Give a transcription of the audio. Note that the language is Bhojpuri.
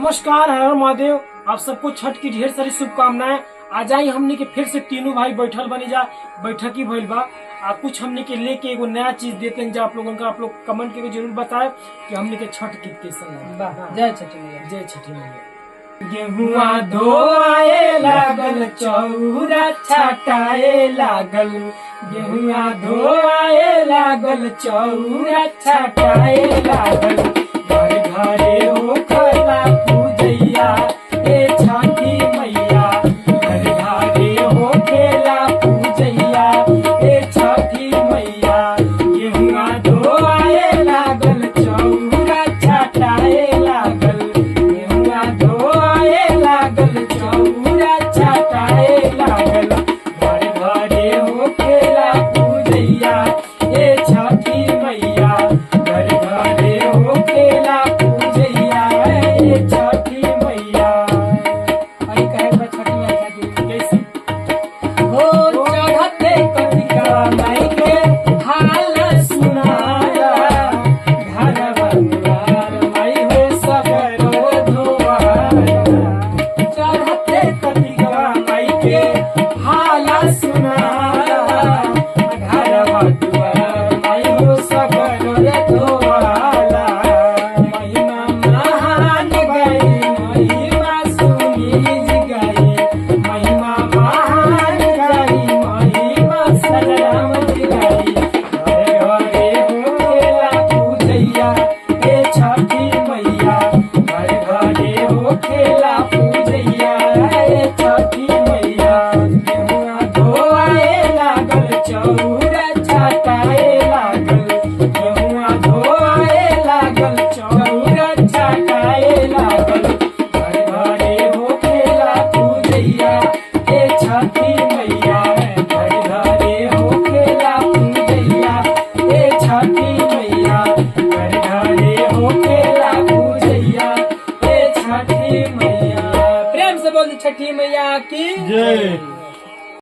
नमस्कार, हर महादेव। आप सबको छठ की ढेर सारी शुभकामनाएं। आज आई हमने के फिर से तीनों भाई बैठल बनी जा बैठक ही भइल बा। कुछ हमने के लेके एगो नया चीज देते हैं जो आप लोगों का आप लोग कमेंट करके जरूर बताए कि हमने के छठ गीत कैसे है। जय छठी मैया। जय छठी मैया। गेहुआ धोआए लागल, चौरा छाटाए लागल। गेहुआ धोआए लागल, चौरा छाटाए लागल। घर घरे होखला पूजैया ए छठी मैया। घर घरे होखेला पूजैया ए छठी मैया। गेहुआ धोआए लागल, चौरा छाटाए लागल। गेहुआ धोआए लागल, चौरा छाटाए लागल। घर घरे होखेला पूजैया ए छठी मैया। घर घरे होखेला पूजैया ए छठी मैया। आई कहे बा छठी मैया की कैसे हो चढ़ते कतिका माई के हाल सुनाया। घरवा दुआर माई हो सगरो धोआया। चढ़ते कतिका माई के हाल सुनाया। घरवा दुआर माई हो सगरो धोआला। महिमा महान गाई, महिमा सुनीज गाई। महिमा महान गाई, महिमा सलामत गाई। घरे घरे होखेला पूजैया ए छठी मैया। घरे घरे होखेला पूजैया ए छठी मैया। गेहुआ धोआए लागल, चौरा छाटाए लागल। गेहुआ धोआए लागल, चौरा छाटाए लागल। घरे घरे होखेला पूजैया ए छठी मैया। घरे घरे होखेला पूजैया ए छठी मैया। घरे घरे होखेला पूजैया ए छठी मैया। प्रेम से बोल छठी मैया की जय।